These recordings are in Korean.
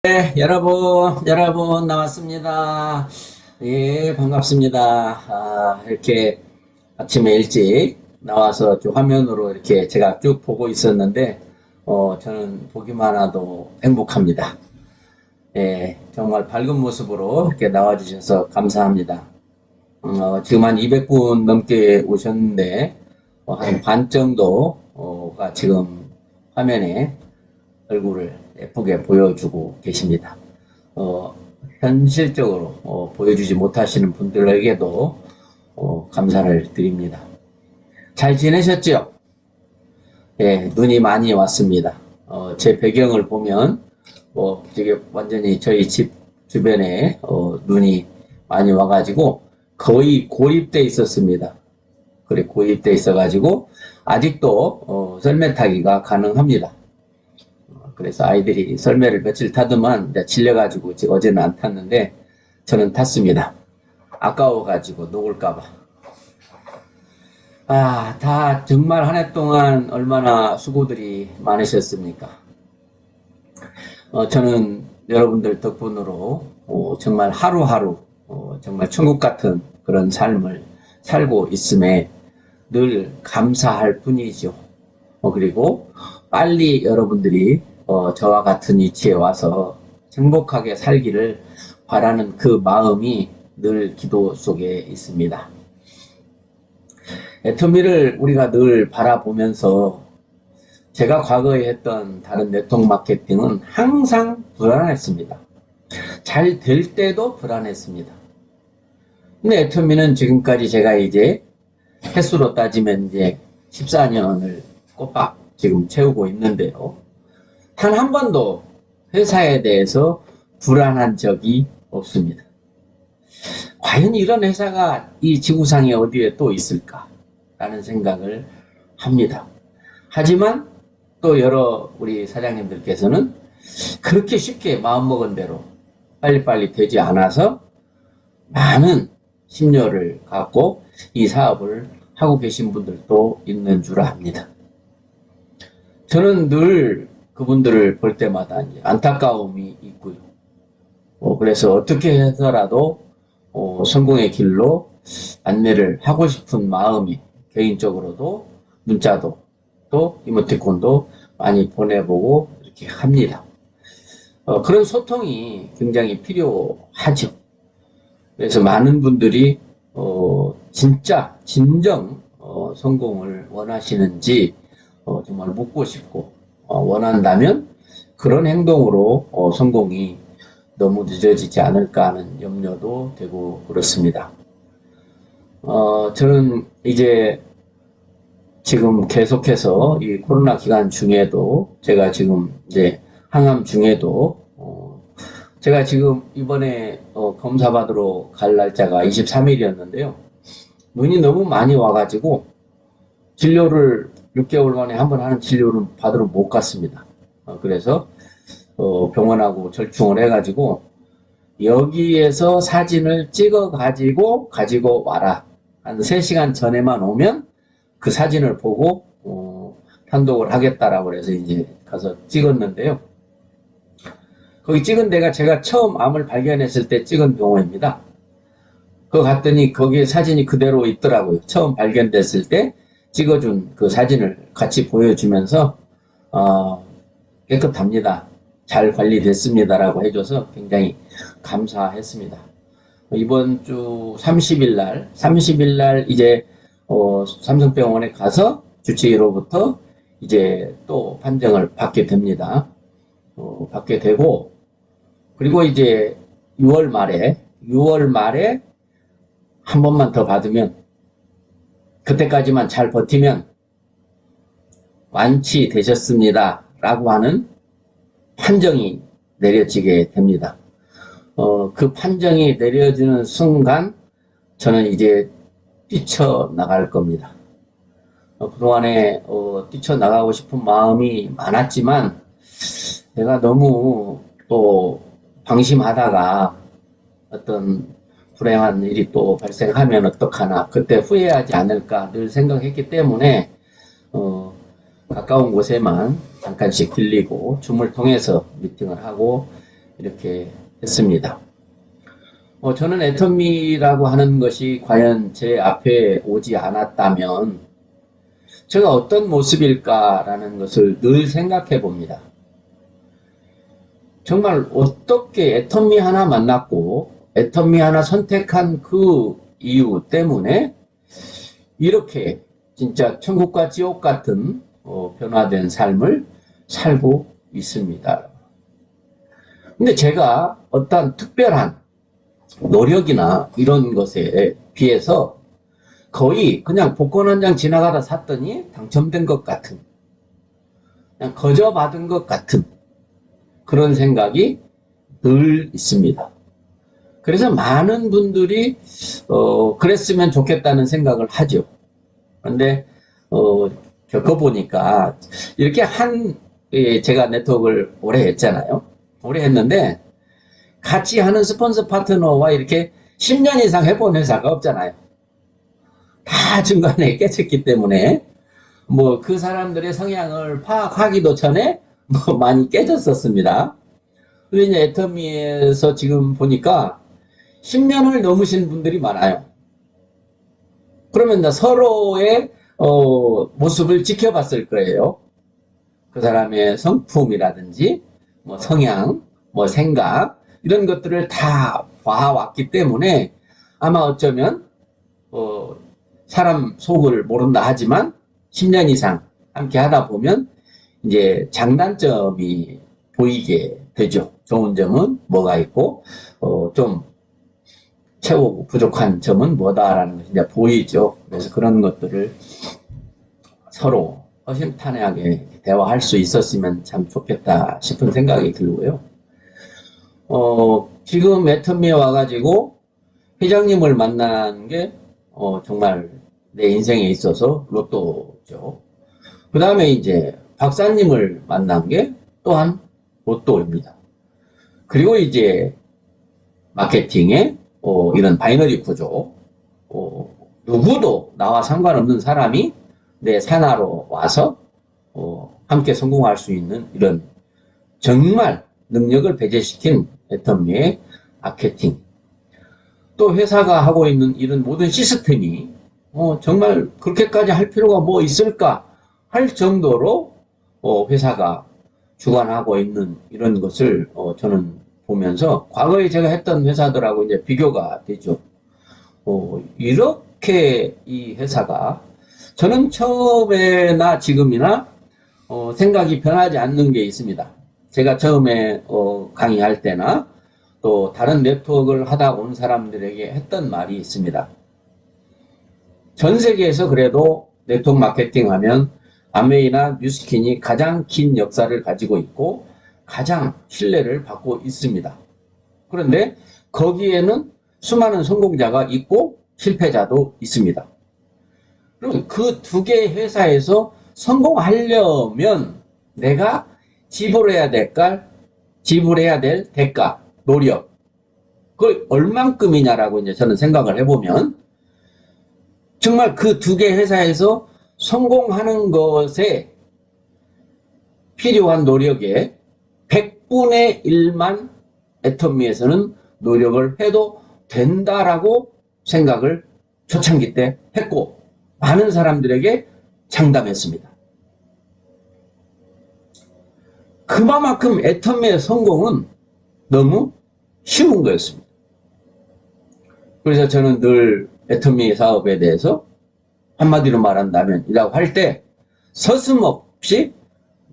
네, 여러분 나왔습니다. 예, 반갑습니다. 이렇게 아침에 일찍 나와서 좀 화면으로 이렇게 제가 쭉 보고 있었는데, 저는 보기만 해도 행복합니다. 예, 정말 밝은 모습으로 이렇게 나와주셔서 감사합니다. 지금 한 200분 넘게 오셨는데, 한 반 정도가 지금 화면에 얼굴을 예쁘게 보여주고 계십니다. 어, 현실적으로 보여주지 못하시는 분들에게도 감사를 드립니다. 잘 지내셨죠? 예, 눈이 많이 왔습니다. 제 배경을 보면 되게 완전히 저희 집 주변에 눈이 많이 와가지고 거의 고립돼 있었습니다. 그래 고립돼 있어가지고 아직도 썰매 타기가 가능합니다. 그래서 아이들이 썰매를 며칠 타더만 이제 질려가지고 어제는 안 탔는데 저는 탔습니다. 아까워가지고 녹을까봐. 다 정말 한 해 동안 얼마나 수고들이 많으셨습니까? 저는 여러분들 덕분으로 정말 하루하루 정말 천국 같은 그런 삶을 살고 있음에 늘 감사할 뿐이죠. 그리고 빨리 여러분들이 저와 같은 위치에 와서 행복하게 살기를 바라는 그 마음이 늘 기도 속에 있습니다. 애터미를 우리가 늘 바라보면서 제가 과거에 했던 다른 네트워크 마케팅은 항상 불안했습니다. 잘 될 때도 불안했습니다. 근데 애터미는 지금까지 제가 이제 횟수로 따지면 이제 14년을 꼬박 지금 채우고 있는데요. 단 한 번도 회사에 대해서 불안한 적이 없습니다. 과연 이런 회사가 이 지구상에 어디에 또 있을까? 라는 생각을 합니다. 하지만 또 여러 우리 사장님들께서는 그렇게 쉽게 마음먹은 대로 빨리빨리 되지 않아서 많은 심려를 갖고 이 사업을 하고 계신 분들도 있는 줄 압니다. 저는 늘 그분들을 볼 때마다 이제 안타까움이 있고요. 그래서 어떻게 해서라도 성공의 길로 안내를 하고 싶은 마음이 개인적으로도 문자도 또 이모티콘도 많이 보내보고 이렇게 합니다. 그런 소통이 굉장히 필요하죠. 그래서 많은 분들이 진짜 진정 성공을 원하시는지 정말 묻고 싶고 원한다면 그런 행동으로 성공이 너무 늦어지지 않을까 하는 염려도 되고 그렇습니다. 저는 이제 지금 계속해서 이 코로나 기간 중에도 제가 지금 이제 항암 중에도 제가 지금 이번에 검사 받으러 갈 날짜가 23일이었는데요. 눈이 너무 많이 와가지고 진료를 6개월 만에 한 번 하는 진료를 받으러 못 갔습니다. 그래서 병원하고 절충을 해가지고 여기에서 사진을 찍어 가지고 와라. 한 3시간 전에만 오면 그 사진을 보고 판독을 하겠다라고 해서 이제 가서 찍었는데요. 거기 찍은 데가 제가 처음 암을 발견했을 때 찍은 병원입니다. 그거 갔더니 거기에 사진이 그대로 있더라고요. 처음 발견됐을 때 찍어준 그 사진을 같이 보여주면서 깨끗합니다. 잘 관리됐습니다라고 해줘서 굉장히 감사했습니다. 이번 주 30일 날 이제 삼성병원에 가서 주치의로부터 이제 또 판정을 받게 됩니다. 받게 되고 그리고 이제 6월 말에 한 번만 더 받으면 그때까지만 잘 버티면 완치되셨습니다 라고 하는 판정이 내려지게 됩니다. 그 판정이 내려지는 순간 저는 이제 뛰쳐나갈 겁니다. 그동안에 뛰쳐나가고 싶은 마음이 많았지만 내가 너무 또 방심하다가 어떤 불행한 일이 또 발생하면 어떡하나 그때 후회하지 않을까 늘 생각했기 때문에 가까운 곳에만 잠깐씩 들리고 줌을 통해서 미팅을 하고 이렇게 했습니다. 저는 애터미라고 하는 것이 과연 제 앞에 오지 않았다면 제가 어떤 모습일까라는 것을 늘 생각해 봅니다. 정말 어떻게 애터미 하나 만났고 애터미 하나 선택한 그 이유 때문에 이렇게 진짜 천국과 지옥 같은 변화된 삶을 살고 있습니다. 근데 제가 어떤 특별한 노력이나 이런 것에 비해서 거의 그냥 복권 한 장 지나가다 샀더니 당첨된 것 같은, 그냥 거저 받은 것 같은 그런 생각이 늘 있습니다. 그래서 많은 분들이 그랬으면 좋겠다는 생각을 하죠. 그런데 겪어보니까 이렇게 제가 네트워크를 오래 했잖아요. 오래 했는데 같이 하는 스폰서 파트너와 이렇게 10년 이상 해본 회사가 없잖아요. 다 중간에 깨졌기 때문에 뭐 그 사람들의 성향을 파악하기도 전에 뭐 많이 깨졌었습니다. 그런데 이제 애터미에서 지금 보니까 10년을 넘으신 분들이 많아요. 그러면 서로의 모습을 지켜봤을 거예요. 그 사람의 성품이라든지 뭐 성향, 뭐 생각 이런 것들을 다 봐왔기 때문에 아마 어쩌면 사람 속을 모른다 하지만 10년 이상 함께 하다 보면 이제 장단점이 보이게 되죠. 좋은 점은 뭐가 있고 좀 채우고 부족한 점은 뭐다라는 것이 이제 보이죠. 그래서 그런 것들을 서로 허심탄회하게 대화할 수 있었으면 참 좋겠다 싶은 생각이 들고요. 지금 애터미에 와가지고 회장님을 만난 게 정말 내 인생에 있어서 로또죠. 그 다음에 이제 박사님을 만난 게 또한 로또입니다. 그리고 이제 마케팅에 이런 바이너리 구조, 누구도 나와 상관없는 사람이 내 산하로 와서 함께 성공할 수 있는 이런 정말 능력을 배제시킨 애터미의 마케팅, 또 회사가 하고 있는 이런 모든 시스템이 정말 그렇게까지 할 필요가 뭐 있을까 할 정도로 회사가 주관하고 있는 이런 것을 저는 보면서 과거에 제가 했던 회사들하고 이제 비교가 되죠. 이렇게 이 회사가 저는 처음에나 지금이나 생각이 변하지 않는 게 있습니다. 제가 처음에 강의할 때나 또 다른 네트워크를 하다 온 사람들에게 했던 말이 있습니다. 전 세계에서 그래도 네트워크 마케팅 하면 아메이나 뉴스킨이 가장 긴 역사를 가지고 있고 가장 신뢰를 받고 있습니다. 그런데 거기에는 수많은 성공자가 있고 실패자도 있습니다. 그럼 그 두 개의 회사에서 성공하려면 내가 지불해야 될 대가, 노력, 그걸 얼만큼이냐라고 이제 저는 생각을 해보면 정말 그 두 개 회사에서 성공하는 것에 필요한 노력의 100분의 1만 애터미에서는 노력을 해도 된다라고 생각을 초창기 때 했고 많은 사람들에게 장담했습니다. 그만큼 애터미의 성공은 너무 쉬운 거였습니다. 그래서 저는 늘 애터미 사업에 대해서 한마디로 말한다면 이라고 할 때 서슴없이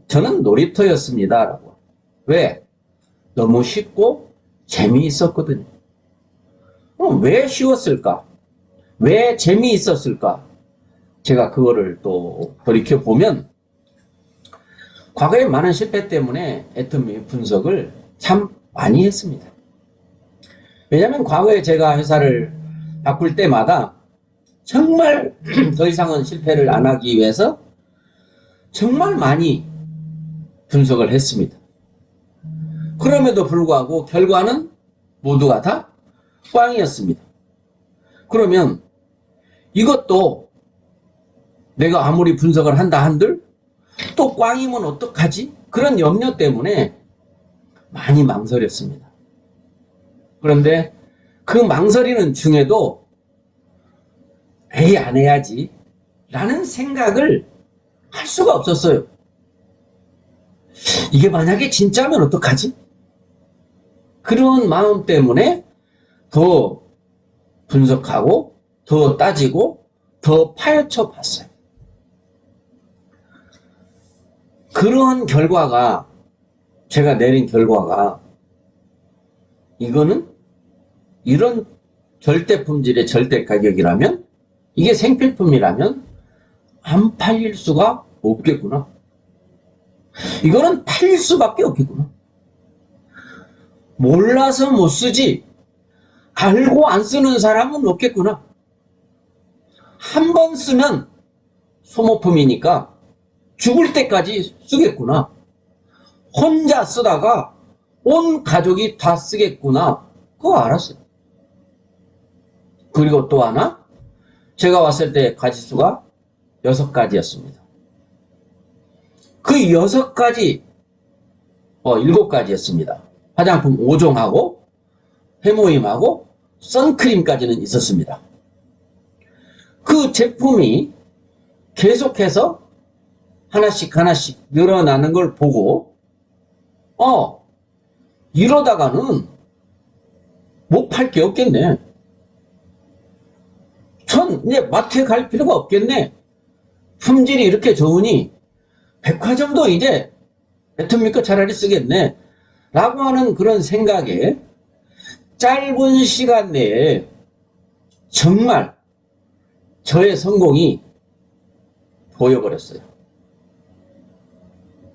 저는 놀이터였습니다 라고. 왜? 너무 쉽고 재미있었거든요. 왜 쉬웠을까? 왜 재미있었을까? 제가 그거를 또 돌이켜보면 과거에 많은 실패 때문에 애터미 분석을 참 많이 했습니다. 왜냐하면 과거에 제가 회사를 바꿀 때마다 정말 더 이상은 실패를 안 하기 위해서 정말 많이 분석을 했습니다. 그럼에도 불구하고 결과는 모두가 다 꽝이었습니다. 그러면 이것도 내가 아무리 분석을 한다 한들 또 꽝이면 어떡하지? 그런 염려 때문에 많이 망설였습니다. 그런데 그 망설이는 중에도 에이 안 해야지 라는 생각을 할 수가 없었어요. 이게 만약에 진짜면 어떡하지? 그런 마음 때문에 더 분석하고 더 따지고 더 파헤쳐 봤어요. 그러한 결과가 제가 내린 결과가 이거는 이런 절대 품질의 절대 가격이라면 이게 생필품이라면 안 팔릴 수가 없겠구나. 이거는 팔릴 수밖에 없겠구나. 몰라서 못 쓰지 알고 안 쓰는 사람은 없겠구나. 한 번 쓰면 소모품이니까 죽을 때까지 쓰겠구나. 혼자 쓰다가 온 가족이 다 쓰겠구나. 그거 알았어요. 그리고 또 하나 제가 왔을 때 가지수가 6가지였습니다. 그 6가지 7가지였습니다. 화장품 5종하고 해모임하고 선크림까지는 있었습니다. 그 제품이 계속해서 하나씩 늘어나는 걸 보고 이러다가는 못 팔 게 없겠네. 전 이제 마트에 갈 필요가 없겠네. 품질이 이렇게 좋으니 백화점도 이제 애터미껏 차라리 쓰겠네 라고 하는 그런 생각에 짧은 시간 내에 정말 저의 성공이 보여버렸어요.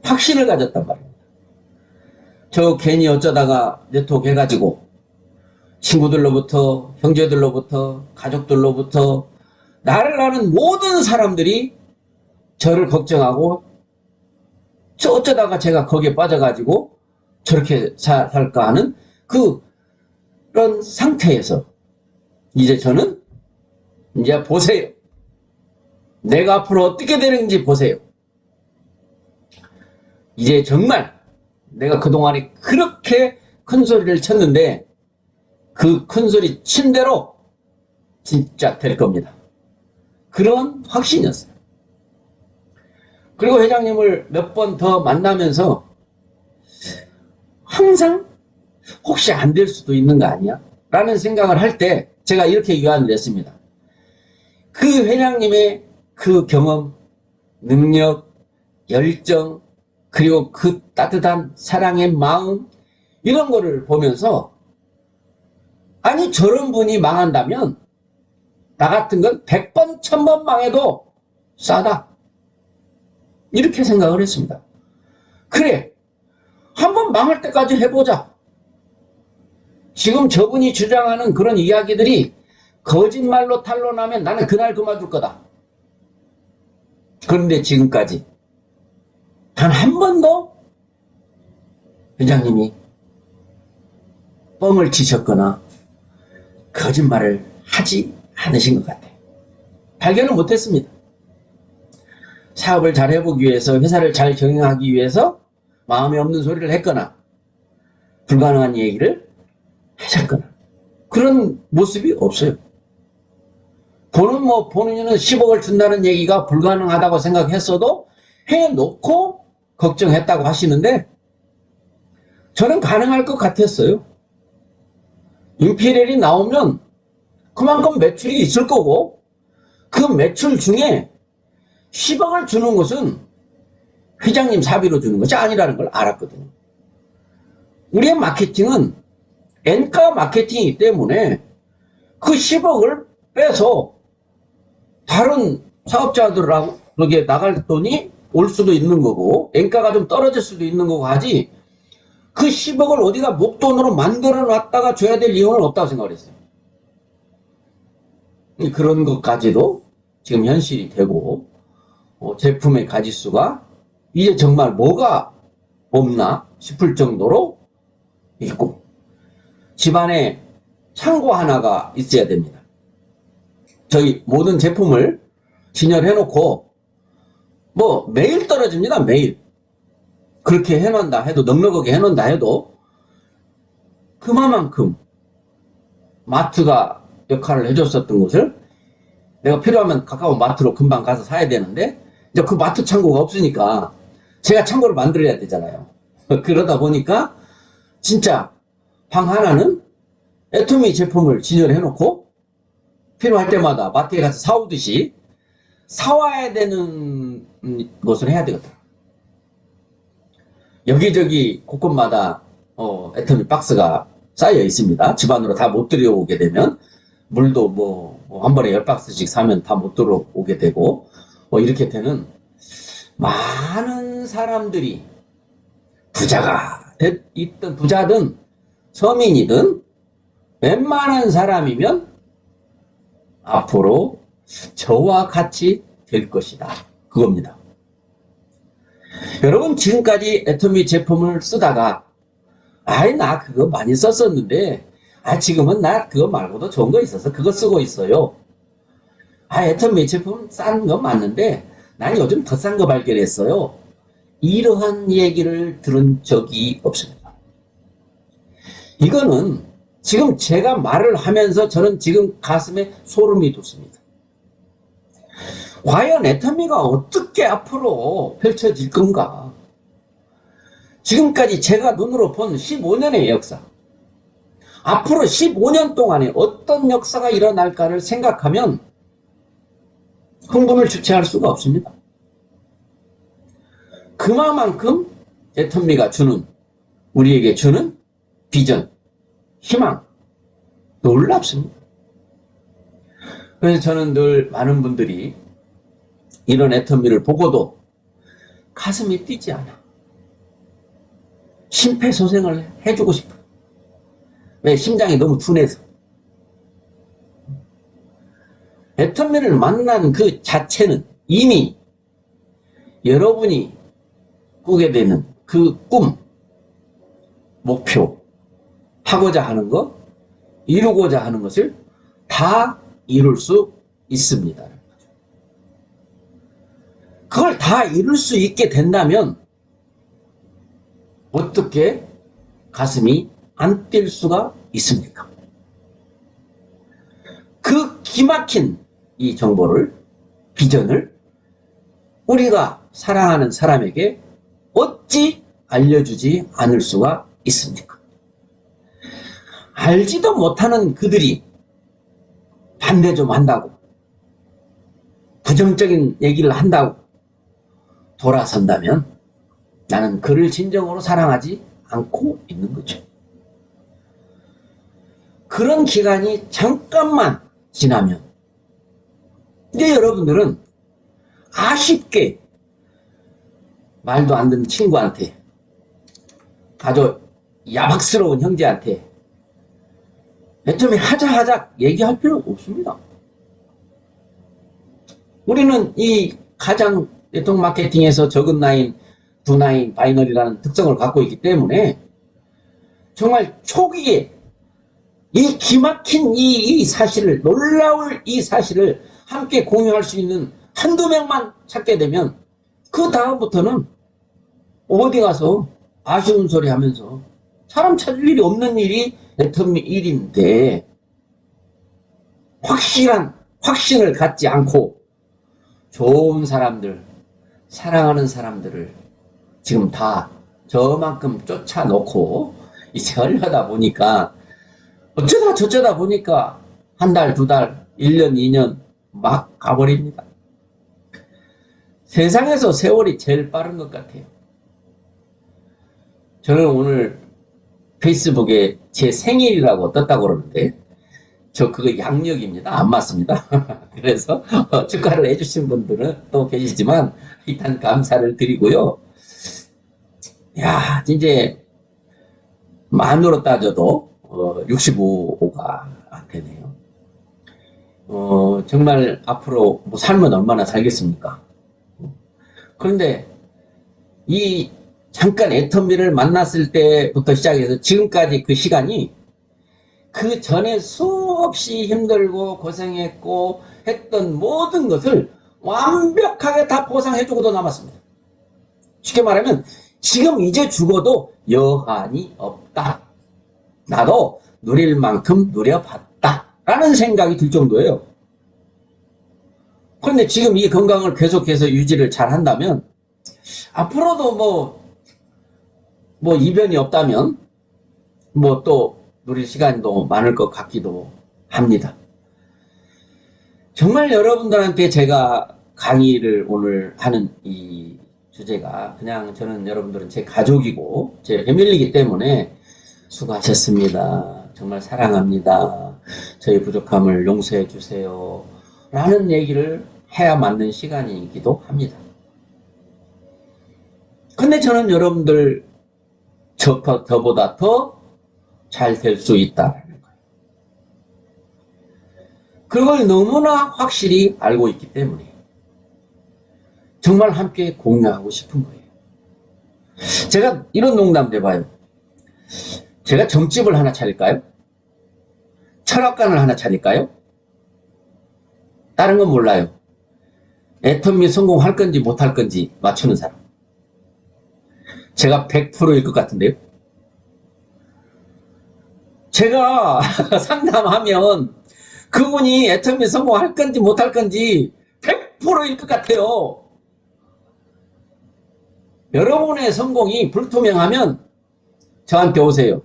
확신을 가졌단 말입니다. 저 괜히 어쩌다가 네트워크 해가지고 친구들로부터 형제들로부터 가족들로부터 나를 아는 모든 사람들이 저를 걱정하고 저 어쩌다가 제가 거기에 빠져가지고 저렇게 살까 하는 그런 상태에서 이제 저는 이제 보세요. 내가 앞으로 어떻게 되는지 보세요. 이제 정말 내가 그동안에 그렇게 큰 소리를 쳤는데 그 큰 소리 친 대로 진짜 될 겁니다. 그런 확신이었어요. 그리고 회장님을 몇 번 더 만나면서 항상 혹시 안 될 수도 있는 거 아니야? 라는 생각을 할 때 제가 이렇게 유언을 했습니다. 그 회장님의 그 경험, 능력, 열정, 그리고 그 따뜻한 사랑의 마음 이런 거를 보면서 아니 저런 분이 망한다면 나 같은 건 100번 1000번 망해도 싸다 이렇게 생각을 했습니다. 그래 한번 망할 때까지 해보자. 지금 저분이 주장하는 그런 이야기들이 거짓말로 탄로나면 나는 그날 그만둘 거다. 그런데 지금까지 단 한 번도 회장님이 뻥을 치셨거나 거짓말을 하지 않으신 것 같아요. 발견을 못했습니다. 사업을 잘 해보기 위해서 회사를 잘 경영하기 위해서 마음에 없는 소리를 했거나 불가능한 얘기를 하셨거나 그런 모습이 없어요. 본인은 10억을 준다는 얘기가 불가능하다고 생각했어도 해놓고 걱정했다고 하시는데 저는 가능할 것 같았어요. 임피리얼이 나오면 그만큼 매출이 있을 거고 그 매출 중에 10억을 주는 것은 회장님 사비로 주는 것이 아니라는 걸 알았거든요. 우리의 마케팅은 N가 마케팅이기 때문에 그 10억을 빼서 다른 사업자들하고 거기에 나갈 돈이 올 수도 있는 거고 N가가 좀 떨어질 수도 있는 거고 하지 그 10억을 어디가 목돈으로 만들어 놨다가 줘야 될 이유는 없다고 생각을 했어요. 그런 것까지도 지금 현실이 되고 제품의 가짓수가 이제 정말 뭐가 없나 싶을 정도로 있고 집안에 창고 하나가 있어야 됩니다. 저희 모든 제품을 진열해 놓고 매일 떨어집니다. 매일 그렇게 해놓는다 해도 넉넉하게 해놓는다 해도 그만큼 마트가 역할을 해줬었던 것을 내가 필요하면 가까운 마트로 금방 가서 사야 되는데 이제 그 마트 창고가 없으니까 제가 창고를 만들어야 되잖아요. 그러다 보니까 진짜 방 하나는 애터미 제품을 진열해 놓고 필요할 때마다 마트에 가서 사오듯이 사와야 되는 것을 해야 되거든. 여기저기 곳곳마다 애터미 박스가 쌓여 있습니다. 집안으로 다 못 들여오게 되면 물도 뭐 한 번에 10박스씩 사면 다 못 들어오게 되고 이렇게 되는 많은 사람들이 부자가 있든 부자든 서민이든 웬만한 사람이면 앞으로 저와 같이 될 것이다. 그겁니다. 여러분 지금까지 애터미 제품을 쓰다가 나 그거 많이 썼었는데 지금은 나 그거 말고도 좋은 거 있어서 그거 쓰고 있어요. 애터미 제품 싼 거 맞는데 난 요즘 더 싼 거 발견했어요. 이러한 얘기를 들은 적이 없습니다. 이거는 지금 제가 말을 하면서 저는 지금 가슴에 소름이 돋습니다. 과연 애터미가 어떻게 앞으로 펼쳐질 건가? 지금까지 제가 눈으로 본 15년의 역사, 앞으로 15년 동안에 어떤 역사가 일어날까를 생각하면 흥분을 주체할 수가 없습니다. 그만큼 애터미가 우리에게 주는 비전, 희망, 놀랍습니다. 그래서 저는 늘 많은 분들이 이런 애터미를 보고도 가슴이 뛰지 않아. 심폐소생을 해주고 싶어. 왜? 심장이 너무 둔해서. 애터미를 만난 그 자체는 이미 여러분이 꾸게 되는 그 꿈, 목표, 하고자 하는 것, 이루고자 하는 것을 다 이룰 수 있습니다. 그걸 다 이룰 수 있게 된다면 어떻게 가슴이 안 뛸 수가 있습니까? 그 기막힌 이 정보를, 비전을 우리가 사랑하는 사람에게 어찌 알려주지 않을 수가 있습니까? 알지도 못하는 그들이 반대 좀 한다고, 부정적인 얘기를 한다고 돌아선다면 나는 그를 진정으로 사랑하지 않고 있는 거죠. 그런 기간이 잠깐만 지나면 이제 여러분들은 아쉽게 말도 안 듣는 친구한테, 아주 야박스러운 형제한테 애터미 하자 얘기할 필요 없습니다. 우리는 이 가장 네트워크 마케팅에서 적은 라인, 두 라인, 바이너리라는 특성을 갖고 있기 때문에 정말 초기에 이 기막힌 이 사실을, 놀라울 이 사실을 함께 공유할 수 있는 한두 명만 찾게 되면 그 다음부터는 어디 가서 아쉬운 소리 하면서 사람 찾을 일이 없는 일이 애터미 일인데, 확신을 갖지 않고 좋은 사람들, 사랑하는 사람들을 지금 다 저만큼 쫓아놓고 이제 하려다 보니까 어쩌다 저쩌다 보니까 한 달, 두 달, 1년, 2년 막 가버립니다. 세상에서 세월이 제일 빠른 것 같아요. 저는 오늘 페이스북에 제 생일이라고 떴다고 그러는데 저 그거 양력입니다. 안 맞습니다. 그래서 축하를 해주신 분들은 또 계시지만 일단 감사를 드리고요. 야, 이제 만으로 따져도 65가 안 되네요. 정말 앞으로 뭐 삶은 얼마나 살겠습니까? 그런데 이 잠깐 애터미를 만났을 때부터 시작해서 지금까지 그 시간이 그 전에 수없이 힘들고 고생했고 했던 모든 것을 완벽하게 다 보상해주고도 남았습니다. 쉽게 말하면 지금 이제 죽어도 여한이 없다. 나도 누릴 만큼 누려봤다라는 생각이 들 정도예요. 그런데 지금 이 건강을 계속해서 유지를 잘 한다면 앞으로도 뭐 이변이 없다면 뭐 또 누릴 시간도 많을 것 같기도 합니다. 정말 여러분들한테 제가 강의를 오늘 하는 이 주제가 그냥 저는 여러분들은 제 가족이고 제 패밀리이기 때문에 수고하셨습니다. 정말 사랑합니다. 저희 부족함을 용서해 주세요. 라는 얘기를 해야 맞는 시간이기도 합니다. 근데 저는 여러분들 저보다 더 잘 될 수 있다는 거예요. 그걸 너무나 확실히 알고 있기 때문에 정말 함께 공유하고 싶은 거예요. 제가 이런 농담도 해봐요. 제가 점집을 하나 차릴까요? 철학관을 하나 차릴까요? 다른 건 몰라요. 애터미 성공할 건지 못할 건지 맞추는 사람. 제가 100%일 것 같은데요. 제가 상담하면 그분이 애터미 성공할 건지 못할 건지 100%일 것 같아요. 여러분의 성공이 불투명하면 저한테 오세요.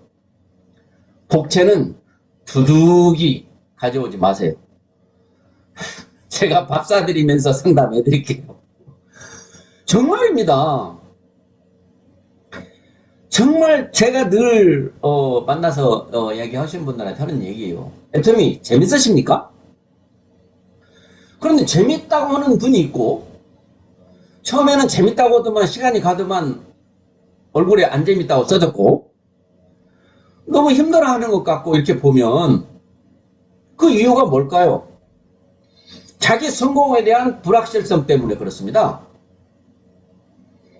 복채는 두둑이 가져오지 마세요. 제가 밥 사드리면서 상담해 드릴게요. 정말입니다. 정말 제가 늘 만나서 이야기하시는 분들한테 하는 얘기예요. 애터미 재밌으십니까? 그런데 재밌다고 하는 분이 있고 처음에는 재밌다고 하더만 시간이 가더만 얼굴에 안 재밌다고 써졌고 너무 힘들어하는 것 같고 이렇게 보면 그 이유가 뭘까요? 자기 성공에 대한 불확실성 때문에 그렇습니다.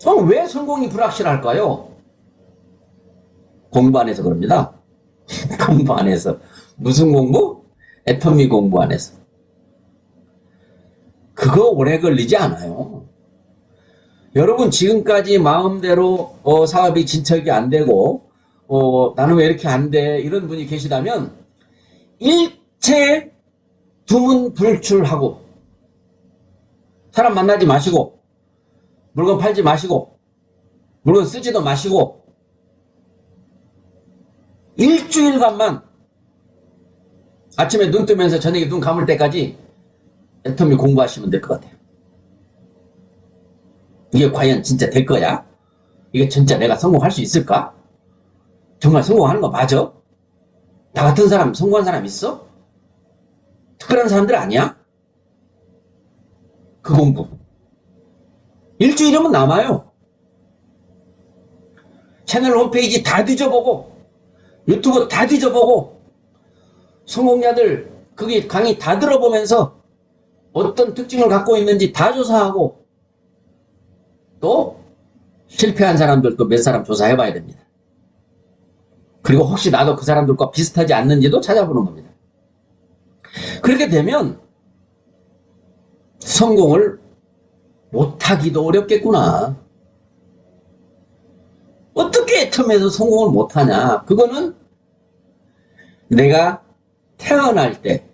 그럼 왜 성공이 불확실할까요? 공부 안 해서 그럽니다. 공부 안 해서. 무슨 공부? 애터미 공부 안 해서. 그거 오래 걸리지 않아요. 여러분 지금까지 마음대로 사업이 진척이 안 되고 나는 왜 이렇게 안 돼 이런 분이 계시다면 일체 두문불출하고 사람 만나지 마시고 물건 팔지 마시고 물건 쓰지도 마시고 일주일간만 아침에 눈 뜨면서 저녁에 눈 감을 때까지 애터미 공부하시면 될 것 같아요. 이게 과연 진짜 될 거야? 이게 진짜 내가 성공할 수 있을까? 정말 성공하는 거 맞아? 나 같은 사람 성공한 사람 있어? 특별한 사람들 아니야? 그 공부 일주일이면 남아요. 채널 홈페이지 다 뒤져보고 유튜브 다 뒤져보고 성공자들 거기 강의 다 들어보면서 어떤 특징을 갖고 있는지 다 조사하고 또 실패한 사람들도 몇 사람 조사해봐야 됩니다. 그리고 혹시 나도 그 사람들과 비슷하지 않는지도 찾아보는 겁니다. 그렇게 되면 성공을 못하기도 어렵겠구나. 어떻게 애터미에서 성공을 못하냐. 그거는 내가 태어날 때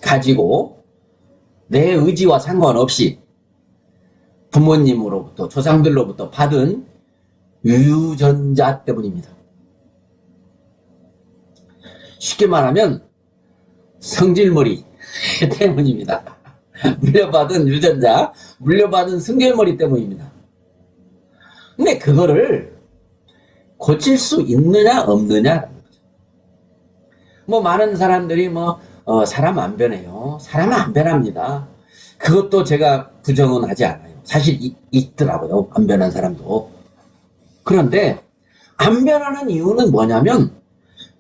가지고 내 의지와 상관없이 부모님으로부터 조상들로부터 받은 유전자 때문입니다. 쉽게 말하면 성질머리 때문입니다. 물려받은 유전자, 물려받은 성질머리 때문입니다. 근데 그거를 고칠 수 있느냐 없느냐. 뭐 많은 사람들이 사람 안 변해요. 사람은 안 변합니다. 그것도 제가 부정은 하지 않아요. 사실 있더라고요. 안 변한 사람도. 그런데 안 변하는 이유는 뭐냐면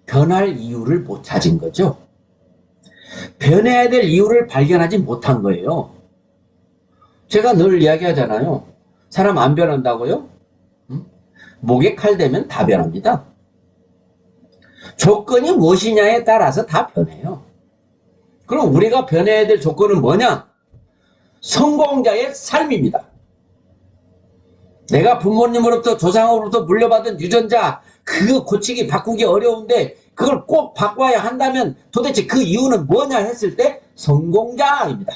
변할 이유를 못 찾은 거죠. 변해야 될 이유를 발견하지 못한 거예요. 제가 늘 이야기하잖아요. 사람 안 변한다고요? 목에 칼 대면 다 변합니다. 조건이 무엇이냐에 따라서 다 변해요. 그럼 우리가 변해야 될 조건은 뭐냐? 성공자의 삶입니다. 내가 부모님으로부터 조상으로부터 물려받은 유전자 그거 고치기 바꾸기 어려운데 그걸 꼭 바꿔야 한다면 도대체 그 이유는 뭐냐 했을 때 성공자입니다.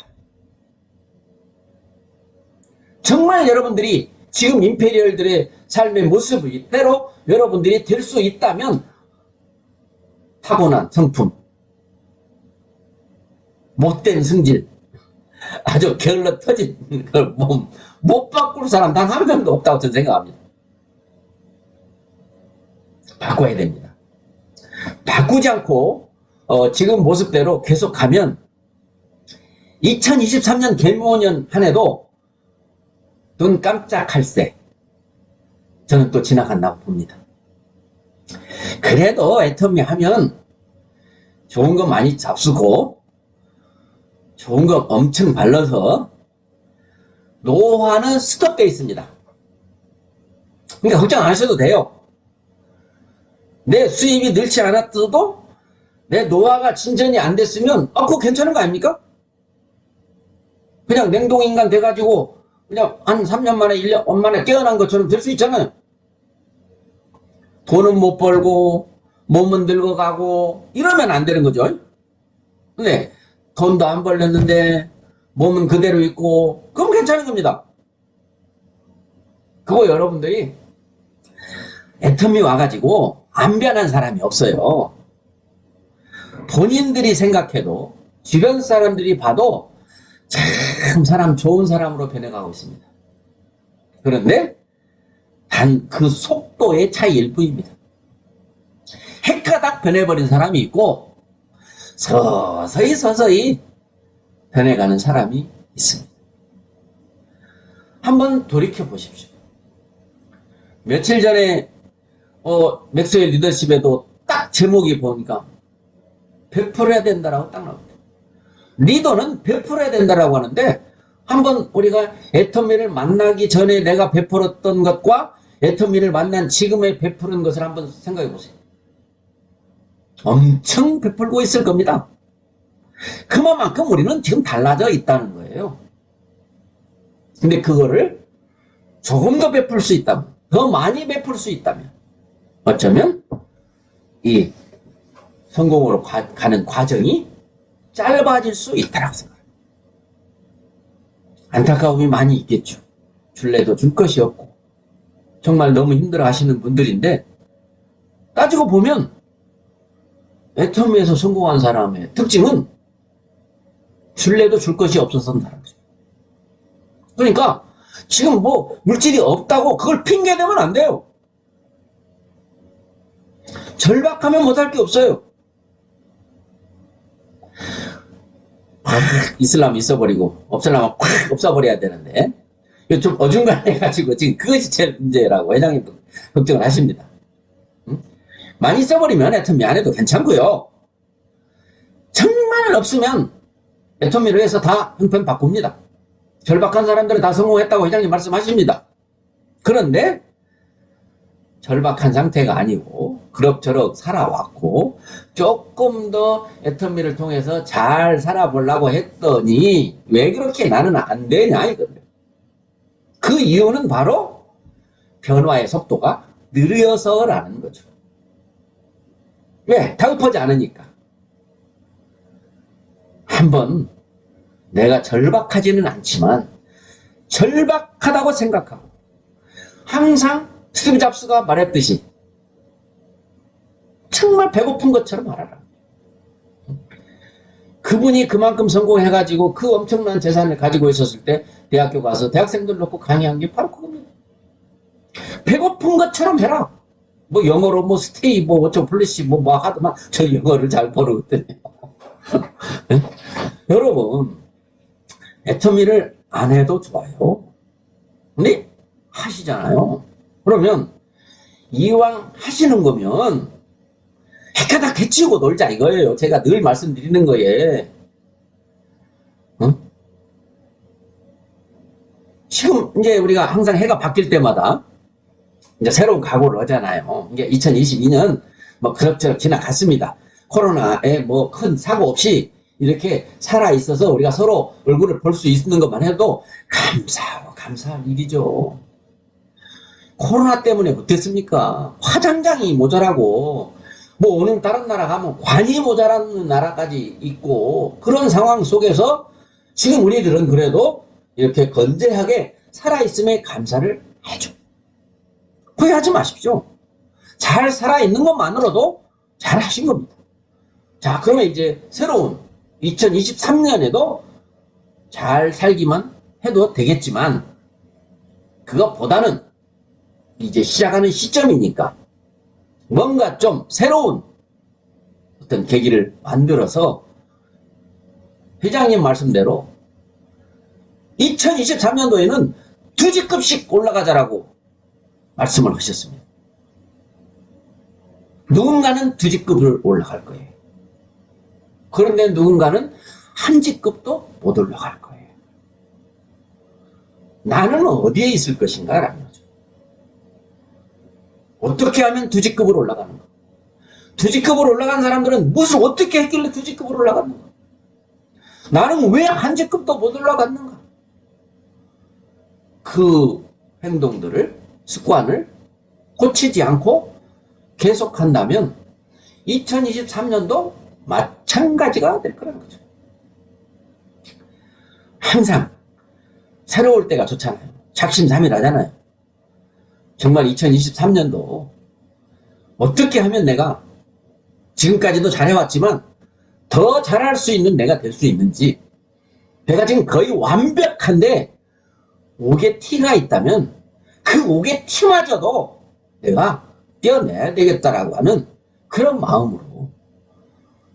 정말 여러분들이 지금 임페리얼들의 삶의 모습을 이대로 여러분들이 될 수 있다면 타고난 성품, 못된 승질, 아주 게을러 터진 몸, 못 바꿀 사람 단 한 명도 없다고 저는 생각합니다. 바꿔야 됩니다. 바꾸지 않고 지금 모습대로 계속 가면 2023년 개묘년 한 해도 눈 깜짝할 새 저는 또 지나간다고 봅니다. 그래도 애터미 하면 좋은 거 많이 잡수고 좋은 거 엄청 발라서 노화는 스톱되어 있습니다. 그러니까 걱정 안 하셔도 돼요. 내 수입이 늘지 않았어도 내 노화가 진전이 안 됐으면 그거 괜찮은 거 아닙니까? 그냥 냉동인간 돼가지고 그냥 한 3년 만에 1년 만에 깨어난 것처럼 될 수 있잖아요. 돈은 못 벌고 몸은 늙어가고 이러면 안 되는 거죠. 근데 돈도 안 벌렸는데 몸은 그대로 있고 그럼 괜찮은 겁니다. 그거 여러분들이 애터미 와가지고 안 변한 사람이 없어요. 본인들이 생각해도 주변 사람들이 봐도 참 사람 좋은 사람으로 변해가고 있습니다. 그런데 단 그 속도의 차이일 뿐입니다. 헷가닥 변해버린 사람이 있고 서서히 변해가는 사람이 있습니다. 한번 돌이켜 보십시오. 며칠 전에 맥스웰 리더십에도 딱 제목이 보니까 100% 해야 된다라고 딱 나옵니다. 리더는 100% 해야 된다라고 하는데 한번 우리가 애터미를 만나기 전에 내가 베풀었던 것과 애터미를 만난 지금의 베푸는 것을 한번 생각해 보세요. 엄청 베풀고 있을 겁니다. 그만큼 우리는 지금 달라져 있다는 거예요. 근데 그거를 조금 더 베풀 수 있다면, 더 많이 베풀 수 있다면 어쩌면 이 성공으로 가는 과정이 짧아질 수 있다고 생각합니다. 안타까움이 많이 있겠죠. 줄래도 줄 것이 없고 정말 너무 힘들어 하시는 분들인데 따지고 보면 애터미에서 성공한 사람의 특징은 줄래도 줄 것이 없어서는 사람이죠. 그러니까 지금 뭐 물질이 없다고 그걸 핑계대면 안 돼요. 절박하면 못할 게 없어요. 이슬람 있어버리고 없으려면 콱 없어버려야 되는데 좀 어중간해가지고 지금 그것이 제일 문제라고 회장님도 걱정을 하십니다. 응? 많이 써버리면 애터미 안 해도 괜찮고요. 정말 없으면 애터미로 해서 다 형편 바꿉니다. 절박한 사람들은 다 성공했다고 회장님 말씀하십니다. 그런데 절박한 상태가 아니고 그럭저럭 살아왔고 조금 더 애터미를 통해서 잘 살아보려고 했더니 왜 그렇게 나는 안 되냐 이거예요. 그 이유는 바로 변화의 속도가 느려서라는 거죠. 왜? 다급하지 않으니까. 한번 내가 절박하지는 않지만 절박하다고 생각하고 항상 스티브 잡스가 말했듯이 정말 배고픈 것처럼 말하라. 그분이 그만큼 성공해가지고 그 엄청난 재산을 가지고 있었을 때 대학교 가서 대학생들 놓고 강의한 게 바로 그겁니다. 배고픈 것처럼 해라. 뭐 영어로 뭐 스테이 뭐 어쩌고 플리시 뭐 하더만 저 영어를 잘 모르거든요. 네? 여러분 애터미를 안 해도 좋아요. 근데 하시잖아요. 그러면 이왕 하시는 거면 해가닥 개치우고 놀자 이거예요. 제가 늘 말씀드리는 거예요. 지금 이제 우리가 항상 해가 바뀔 때마다 이제 새로운 각오를 하잖아요. 이게 2022년 뭐 그럭저럭 지나갔습니다. 코로나에 뭐 큰 사고 없이 이렇게 살아 있어서 우리가 서로 얼굴을 볼 수 있는 것만 해도 감사할 일이죠. 코로나 때문에 어땠습니까? 화장장이 모자라고, 뭐 어느 다른 나라 가면 관이 모자라는 나라까지 있고, 그런 상황 속에서 지금 우리들은 그래도 이렇게 건재하게 살아있음에 감사를 해줘. 후회하지 마십시오. 잘 살아있는 것만으로도 잘 하신 겁니다. 자, 그러면 이제 새로운 2023년에도 잘 살기만 해도 되겠지만, 그것보다는 이제 시작하는 시점이니까 뭔가 좀 새로운 어떤 계기를 만들어서 회장님 말씀대로 2023년도에는 2직급씩 올라가자라고 말씀을 하셨습니다. 누군가는 2직급을 올라갈 거예요. 그런데 누군가는 1직급도 못 올라갈 거예요. 나는 어디에 있을 것인가? 라는 거죠. 어떻게 하면 2직급으로 올라가는가? 2직급으로 올라간 사람들은 무슨 어떻게 했길래 2직급으로 올라갔는가? 나는 왜 1직급도 못 올라갔는가? 그 행동들을, 습관을 고치지 않고 계속한다면 2023년도 마찬가지가 될 거라는 거죠. 항상 새로울 때가 좋잖아요. 작심삼일하잖아요. 정말 2023년도 어떻게 하면 내가 지금까지도 잘해왔지만 더 잘할 수 있는 내가 될 수 있는지, 내가 지금 거의 완벽한데 옥에 티가 있다면 그 옥의 티마저도 내가 떼어내야 되겠다라고 하는 그런 마음으로,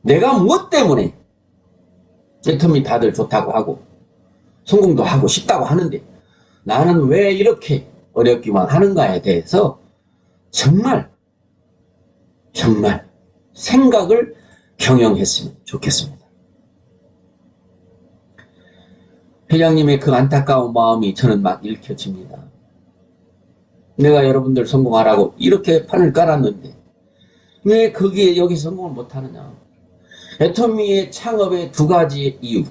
내가 무엇 때문에 애터미 다들 좋다고 하고 성공도 하고 싶다고 하는데 나는 왜 이렇게 어렵기만 하는가에 대해서 정말 생각을 경영했으면 좋겠습니다. 회장님의 그 안타까운 마음이 저는 막 읽혀집니다. 내가 여러분들 성공하라고 이렇게 판을 깔았는데 왜 거기에 여기 성공을 못하느냐. 애터미의 창업의 2가지 이유.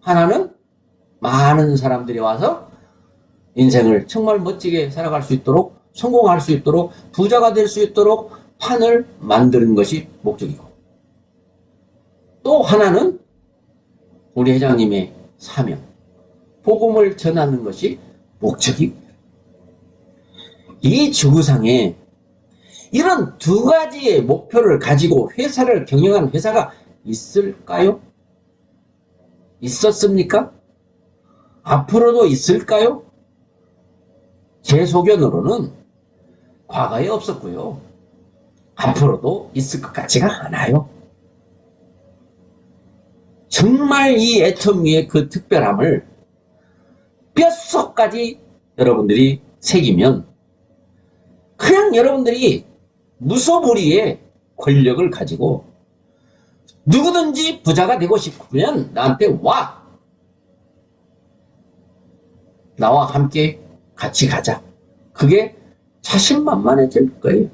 하나는 많은 사람들이 와서 인생을 정말 멋지게 살아갈 수 있도록, 성공할 수 있도록, 부자가 될 수 있도록 판을 만드는 것이 목적이고, 또 하나는 우리 회장님의 사명, 복음을 전하는 것이 목적입니다. 이 지구상에 이런 2가지의 목표를 가지고 회사를 경영하는 회사가 있을까요? 있었습니까? 앞으로도 있을까요? 제 소견으로는 과거에 없었고요. 앞으로도 있을 것 같지가 않아요. 정말 이 애터미의 그 특별함을 뼛속까지 여러분들이 새기면 그냥 여러분들이 무소불위의 권력을 가지고 누구든지 부자가 되고 싶으면 나한테 와. 나와 함께 같이 가자. 그게 자신만만해질 거예요.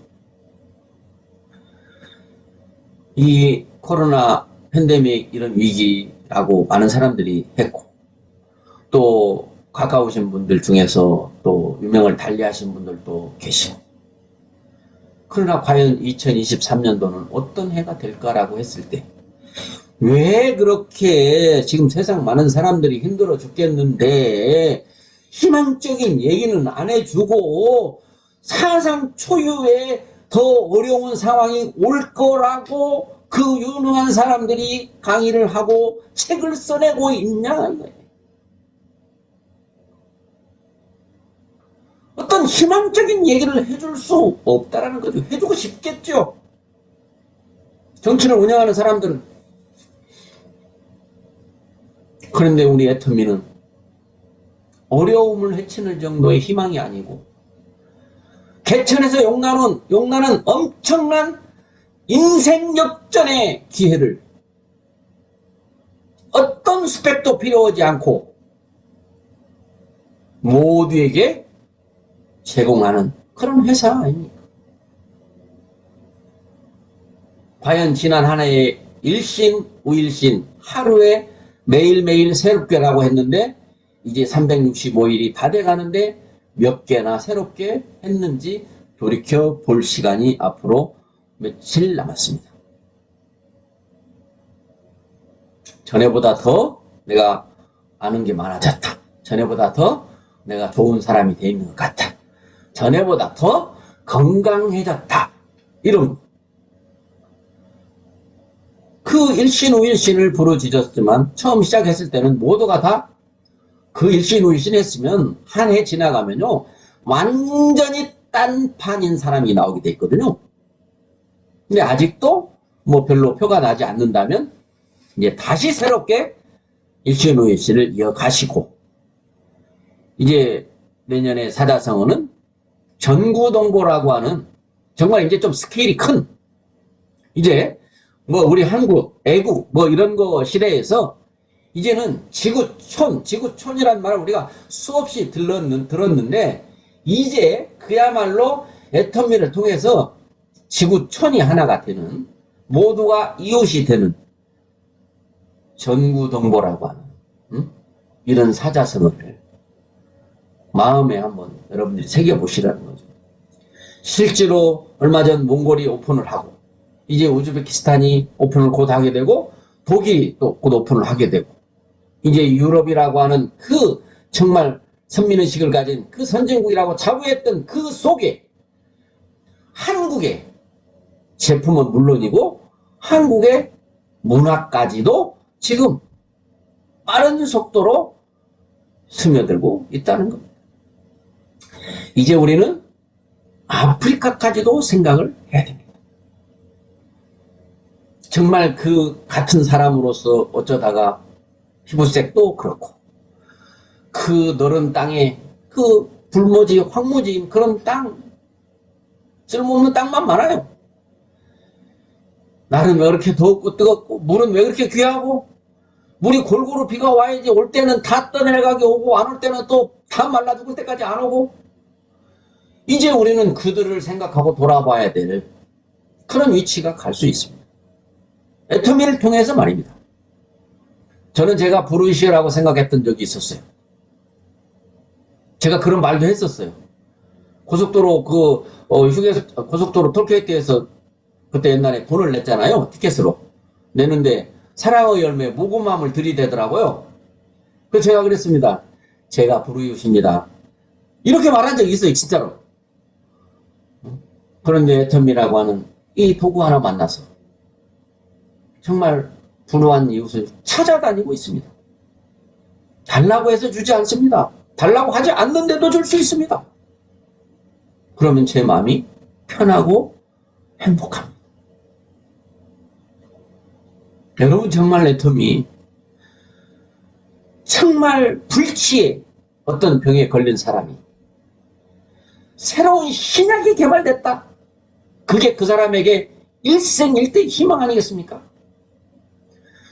이 코로나 팬데믹 이런 위기라고 많은 사람들이 했고, 또 가까우신 분들 중에서 또 유명을 달리하신 분들도 계시고, 그러나 과연 2023년도는 어떤 해가 될까라고 했을 때, 왜 그렇게 지금 세상 많은 사람들이 힘들어 죽겠는데 희망적인 얘기는 안 해주고 사상 초유의 더 어려운 상황이 올 거라고 그 유능한 사람들이 강의를 하고 책을 써내고 있냐. 어떤 희망적인 얘기를 해줄 수 없다라는 거죠. 해주고 싶겠죠. 정치를 운영하는 사람들은. 그런데 우리 애터미는 어려움을 헤치는 정도의 희망이 아니고 개천에서 용나는 엄청난 인생 역전의 기회를 어떤 스펙도 필요하지 않고 모두에게 제공하는 그런 회사 아닙니까? 과연 지난 한 해의 일신, 우일신, 하루에 매일매일 새롭게라고 했는데 이제 365일이 다 돼가는데 몇 개나 새롭게 했는지 돌이켜 볼 시간이 앞으로 며칠 남았습니다. 전에보다 더 내가 아는 게 많아졌다. 전에보다 더 내가 좋은 사람이 돼 있는 것 같다. 전에보다 더 건강해졌다. 이런 그 일신우일신을 부르짖었지만 처음 시작했을 때는 모두가 다 그 일신우일신 했으면 한 해 지나가면요 완전히 딴판인 사람이 나오게 돼 있거든요. 근데 아직도 뭐 별로 표가 나지 않는다면 이제 다시 새롭게 일신우일신을 이어가시고 이제 내년에 사자성어는 전구동보라고 하는 정말 이제 좀 스케일이 큰 이제 뭐 우리 한국, 애국 뭐 이런 거 시대에서 이제는 지구촌이란 말을 우리가 수없이 들었는데 이제 그야말로 애터미를 통해서 지구촌이 하나가 되는 모두가 이웃이 되는 전구동보라고 하는 이런 사자성어를 마음에 한번 여러분들이 새겨보시라는 거죠. 실제로 얼마 전 몽골이 오픈을 하고 이제 우즈베키스탄이 오픈을 곧 하게 되고 독일이 또 곧 오픈을 하게 되고 이제 유럽이라고 하는 그 정말 선민의식을 가진 그 선진국이라고 자부했던 그 속에 한국의 제품은 물론이고 한국의 문화까지도 지금 빠른 속도로 스며들고 있다는 겁니다. 이제 우리는 아프리카까지도 생각을 해야 됩니다. 정말 그 같은 사람으로서 어쩌다가 피부색도 그렇고 그 너른 땅에 그 불모지 황무지인 그런 땅 쓸모없는 땅만 많아요. 날은 왜 그렇게 덥고 뜨겁고 물은 왜 그렇게 귀하고 물이 골고루 비가 와야지 올 때는 다 떠내려가게 오고 안 올 때는 또 다 말라 죽을 때까지 안 오고 이제 우리는 그들을 생각하고 돌아봐야 될 그런 위치가 갈 수 있습니다. 애터미를 통해서 말입니다. 저는 제가 브루이시라고 생각했던 적이 있었어요. 제가 그런 말도 했었어요. 고속도로 고속도로 톨게이트에서 그때 옛날에 돈을 냈잖아요. 티켓으로 내는데 사랑의 열매 모고맘을 들이대더라고요. 그래서 제가 그랬습니다. 제가 브루이시입니다. 이렇게 말한 적이 있어요. 진짜로. 그런데 애터미라고 하는 이 도구 하나 만나서 정말 분노한 이웃을 찾아다니고 있습니다. 달라고 해서 주지 않습니다. 달라고 하지 않는데도 줄 수 있습니다. 그러면 제 마음이 편하고 행복합니다. 여러분 정말 애터미 정말 불치의 어떤 병에 걸린 사람이 새로운 신약이 개발됐다. 그게 그 사람에게 일생일대 희망 아니겠습니까?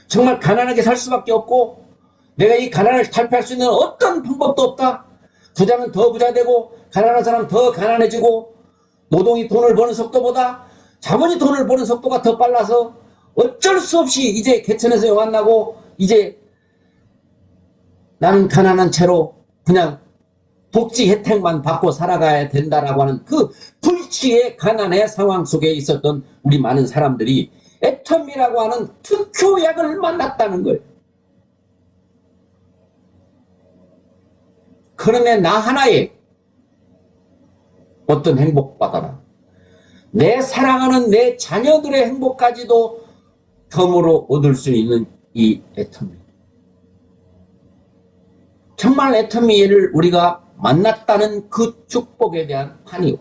정말 가난하게 살 수밖에 없고 내가 이 가난을 탈피할 수 있는 어떤 방법도 없다. 부자는 더 부자 되고 가난한 사람 더 가난해지고 노동이 돈을 버는 속도보다 자본이 돈을 버는 속도가 더 빨라서 어쩔 수 없이 이제 개천에서 영환 나고 이제 나는 가난한 채로 그냥 복지 혜택만 받고 살아가야 된다라고 하는 그 불치의 가난의 상황 속에 있었던 우리 많은 사람들이 애터미라고 하는 특효약을 만났다는 거예요. 그러네 나 하나에 어떤 행복받아라. 내 사랑하는 내 자녀들의 행복까지도 덤으로 얻을 수 있는 이 애터미. 정말 애터미를 우리가 만났다는 그 축복에 대한 환희.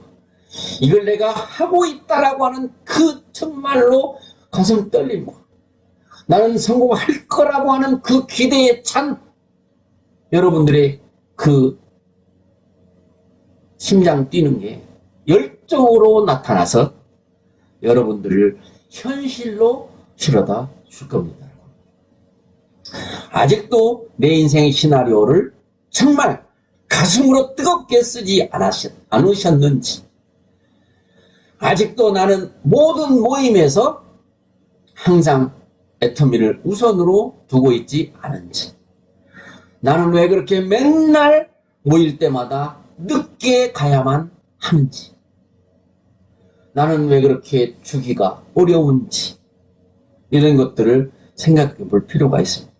이걸 내가 하고 있다라고 하는 그 정말로 가슴 떨림과 나는 성공할 거라고 하는 그 기대에 찬 여러분들의 그 심장 뛰는 게 열정으로 나타나서 여러분들을 현실로 실어다 줄 겁니다. 아직도 내 인생의 시나리오를 정말 가슴으로 뜨겁게 쓰지 않으셨는지, 아직도 나는 모든 모임에서 항상 애터미를 우선으로 두고 있지 않은지, 나는 왜 그렇게 맨날 모일 때마다 늦게 가야만 하는지, 나는 왜 그렇게 주기가 어려운지, 이런 것들을 생각해 볼 필요가 있습니다.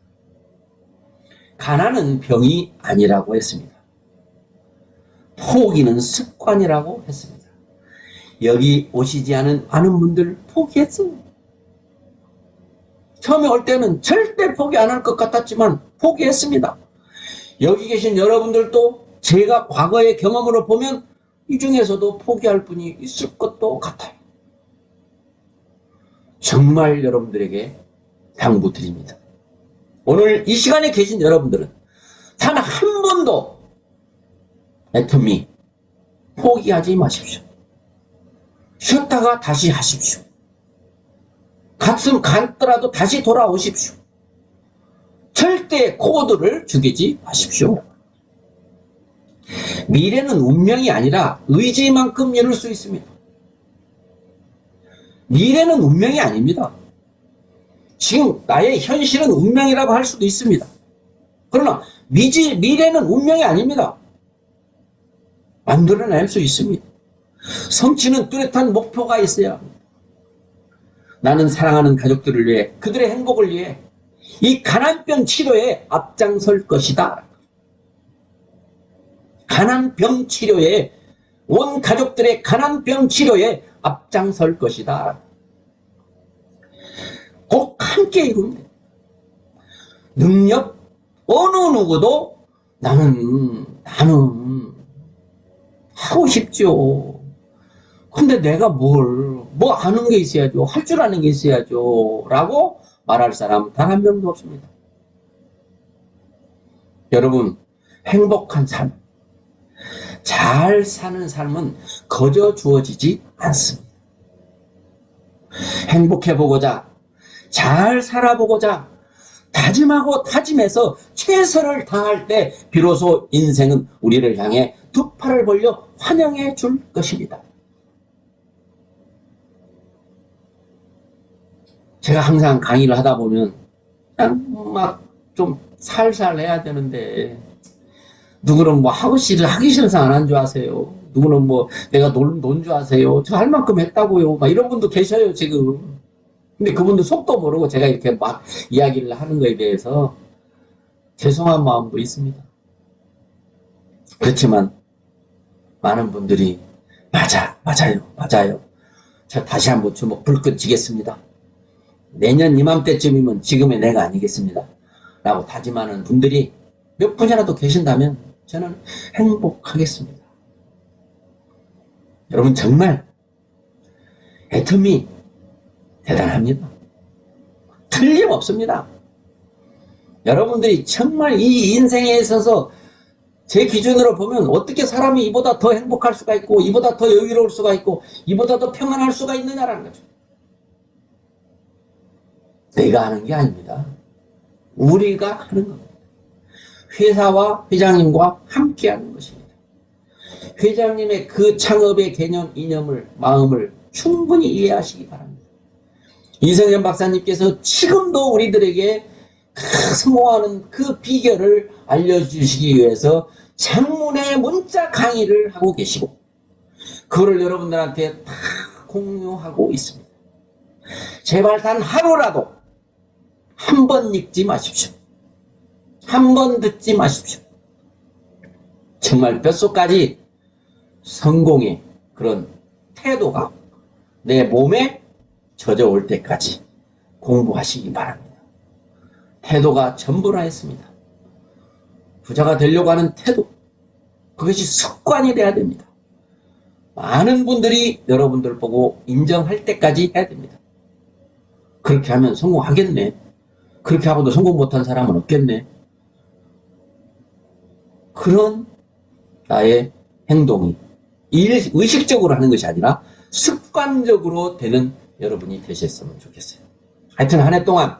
가난은 병이 아니라고 했습니다. 포기는 습관이라고 했습니다. 여기 오시지 않은 많은 분들 포기했어요. 처음에 올 때는 절대 포기 안 할 것 같았지만 포기했습니다. 여기 계신 여러분들도 제가 과거의 경험으로 보면 이 중에서도 포기할 분이 있을 것도 같아요. 정말 여러분들에게 당부드립니다. 오늘 이 시간에 계신 여러분들은 단 한 번도 애터미 포기하지 마십시오. 쉬었다가 다시 하십시오. 가슴 갔더라도 다시 돌아오십시오. 절대 코드를 죽이지 마십시오. 미래는 운명이 아니라 의지만큼 이룰 수 있습니다. 미래는 운명이 아닙니다. 지금 나의 현실은 운명이라고 할 수도 있습니다. 그러나 미래는 운명이 아닙니다. 만들어낼 수 있습니다. 성취는 뚜렷한 목표가 있어야 합니다. 나는 사랑하는 가족들을 위해, 그들의 행복을 위해 이 가난병 치료에 앞장설 것이다. 가난병 치료에, 온 가족들의 가난병 치료에 앞장설 것이다. 꼭 함께 이루면 돼요. 능력 어느 누구도 나는 하고 싶죠. 근데 내가 뭐 아는 게 있어야죠. 할 줄 아는 게 있어야죠. 라고 말할 사람 단 한 명도 없습니다. 여러분, 행복한 삶, 잘 사는 삶은 거저 주어지지 않습니다. 행복해보고자, 잘 살아보고자 다짐하고 다짐해서 최선을 다할 때 비로소 인생은 우리를 향해 두 팔을 벌려 환영해 줄 것입니다. 제가 항상 강의를 하다 보면 그냥 막 좀 살살 해야 되는데, 누구는 뭐 하기 싫어서 안 한 줄 아세요. 누구는 뭐 내가 논 줄 아세요. 저 할 만큼 했다고요. 막 이런 분도 계셔요, 지금. 근데 그분도 속도 모르고 제가 이렇게 막 이야기를 하는 거에 대해서 죄송한 마음도 있습니다. 그렇지만 많은 분들이 맞아요. 저 다시 한번 주먹 불끈 쥐겠습니다. 내년 이맘때쯤이면 지금의 내가 아니겠습니다. 라고 다짐하는 분들이 몇 분이라도 계신다면 저는 행복하겠습니다. 여러분, 정말 애터미 대단합니다. 틀림없습니다. 여러분들이 정말 이 인생에 있어서 제 기준으로 보면 어떻게 사람이 이보다 더 행복할 수가 있고, 이보다 더 여유로울 수가 있고, 이보다 더 평안할 수가 있느냐라는 거죠. 내가 하는 게 아닙니다. 우리가 하는 겁니다. 회사와 회장님과 함께 하는 것입니다. 회장님의 그 창업의 개념, 이념을, 마음을 충분히 이해하시기 바랍니다. 이성현 박사님께서 지금도 우리들에게 성공하는 그 비결을 알려주시기 위해서 장문의 문자 강의를 하고 계시고, 그거를 여러분들한테 다 공유하고 있습니다. 제발 단 하루라도 한 번 읽지 마십시오. 한 번 듣지 마십시오. 정말 뼛속까지 성공의 그런 태도가 내 몸에 젖어올 때까지 공부하시기 바랍니다. 태도가 전부라 했습니다. 부자가 되려고 하는 태도, 그것이 습관이 돼야 됩니다. 많은 분들이 여러분들 보고 인정할 때까지 해야 됩니다. 그렇게 하면 성공하겠네. 그렇게 하고도 성공 못한 사람은 없겠네. 그런 나의 행동이 의식적으로 하는 것이 아니라 습관적으로 되는 여러분이 되셨으면 좋겠어요. 하여튼 한 해 동안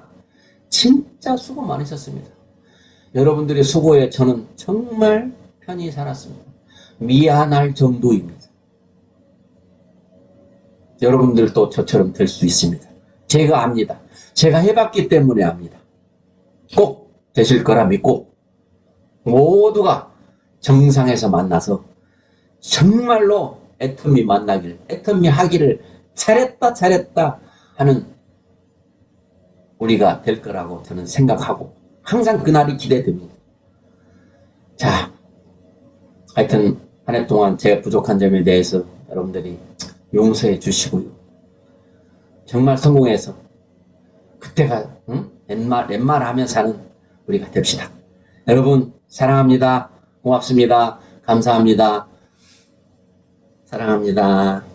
진짜 수고 많으셨습니다. 여러분들의 수고에 저는 정말 편히 살았습니다. 미안할 정도입니다. 여러분들도 저처럼 될 수 있습니다. 제가 압니다. 제가 해봤기 때문에 압니다. 꼭 되실 거라 믿고 모두가 정상에서 만나서 정말로 애터미 만나길, 애터미 하기를 잘했다 하는 우리가 될 거라고 저는 생각하고 항상 그날이 기대됩니다. 자, 하여튼 한 해 동안 제가 부족한 점에 대해서 여러분들이 용서해 주시고요. 정말 성공해서 그때가 옛말 하면 사는 우리가 됩시다. 여러분 사랑합니다. 고맙습니다. 감사합니다. 사랑합니다.